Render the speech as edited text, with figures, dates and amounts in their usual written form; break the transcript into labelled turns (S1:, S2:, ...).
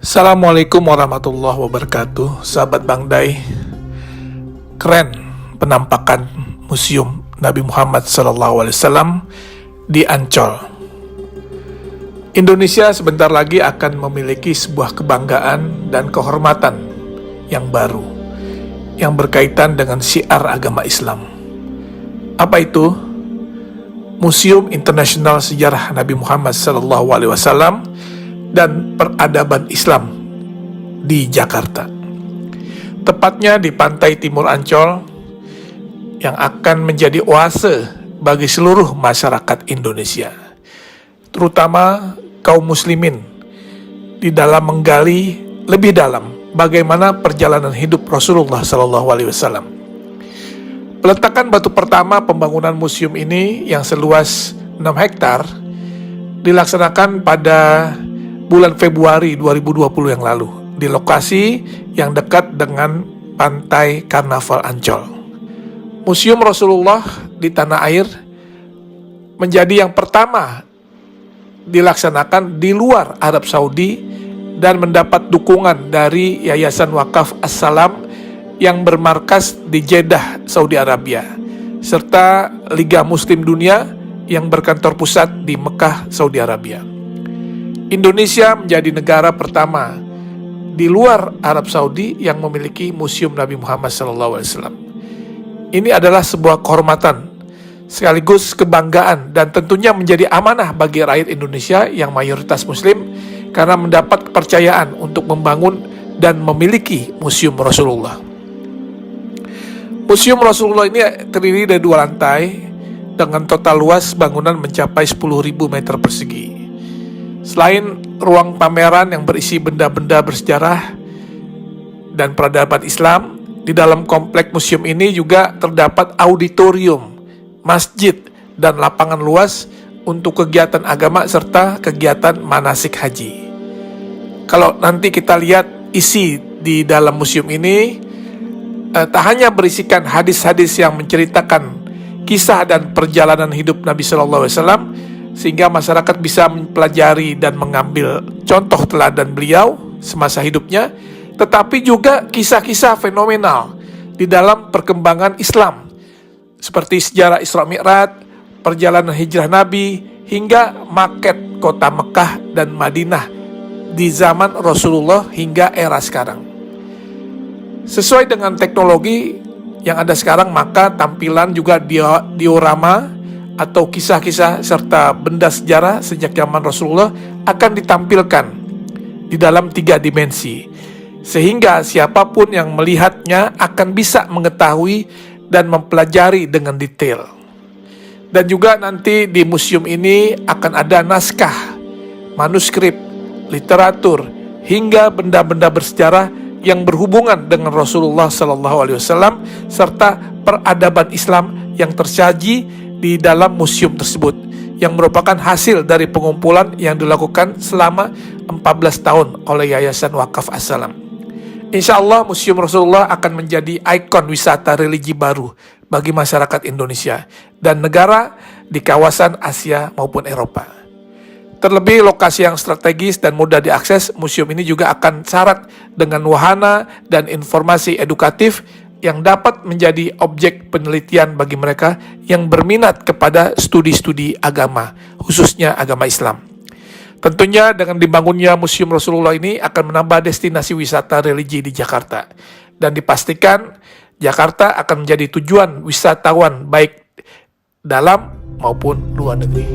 S1: Assalamualaikum warahmatullahi wabarakatuh. Sahabat Bang Dai, keren penampakan Museum Nabi Muhammad SAW di Ancol. Indonesia sebentar lagi akan memiliki sebuah kebanggaan dan kehormatan yang baru yang berkaitan dengan syiar agama Islam. Apa itu? Museum Internasional Sejarah Nabi Muhammad SAW dan Peradaban Islam di Jakarta. Tepatnya di pantai timur Ancol yang akan menjadi oase bagi seluruh masyarakat Indonesia, terutama kaum muslimin, di dalam menggali lebih dalam bagaimana perjalanan hidup Rasulullah SAW. Peletakan batu pertama pembangunan museum ini yang seluas 6 hektar dilaksanakan pada bulan Februari 2020 yang lalu di lokasi yang dekat dengan pantai Karnaval Ancol. Museum Rasulullah di tanah air menjadi yang pertama dilaksanakan di luar Arab Saudi dan mendapat dukungan dari Yayasan Wakaf As-Salam yang bermarkas di Jeddah, Saudi Arabia, serta Liga Muslim Dunia yang berkantor pusat di Mekah, Saudi Arabia. Indonesia menjadi negara pertama di luar Arab Saudi yang memiliki Museum Nabi Muhammad SAW. Ini adalah sebuah kehormatan, sekaligus kebanggaan, dan tentunya menjadi amanah bagi rakyat Indonesia yang mayoritas Muslim karena mendapat kepercayaan untuk membangun dan memiliki Museum Rasulullah. Museum Rasulullah ini terdiri dari 2 lantai dengan total luas bangunan mencapai 10.000 meter persegi. Selain ruang pameran yang berisi benda-benda bersejarah dan peradaban Islam, di dalam komplek museum ini juga terdapat auditorium, masjid, dan lapangan luas untuk kegiatan agama serta kegiatan manasik haji. Kalau nanti kita lihat isi di dalam museum ini, tak hanya berisikan hadis-hadis yang menceritakan kisah dan perjalanan hidup Nabi SAW, sehingga masyarakat bisa mempelajari dan mengambil contoh teladan beliau semasa hidupnya, tetapi juga kisah-kisah fenomenal di dalam perkembangan Islam, seperti sejarah Isra Mi'raj, perjalanan hijrah Nabi, hingga maket kota Mekah dan Madinah di zaman Rasulullah hingga era sekarang. Sesuai dengan teknologi yang ada sekarang, maka tampilan juga diorama atau kisah-kisah serta benda sejarah sejak zaman Rasulullah akan ditampilkan di dalam 3 dimensi, sehingga siapapun yang melihatnya akan bisa mengetahui dan mempelajari dengan detail. Dan juga nanti di museum ini akan ada naskah, manuskrip, literatur, hingga benda-benda bersejarah yang berhubungan dengan Rasulullah SAW serta peradaban Islam yang tersaji di dalam museum tersebut, yang merupakan hasil dari pengumpulan yang dilakukan selama 14 tahun oleh Yayasan Wakaf As-Salam. Insya Allah Museum Rasulullah akan menjadi ikon wisata religi baru bagi masyarakat Indonesia dan negara di kawasan Asia maupun Eropa. Terlebih lokasi yang strategis dan mudah diakses, museum ini juga akan syarat dengan wahana dan informasi edukatif yang dapat menjadi objek penelitian bagi mereka yang berminat kepada studi-studi agama, khususnya agama Islam. Tentunya dengan dibangunnya Museum Rasulullah ini akan menambah destinasi wisata religi di Jakarta, dan dipastikan Jakarta akan menjadi tujuan wisatawan baik dalam maupun luar negeri.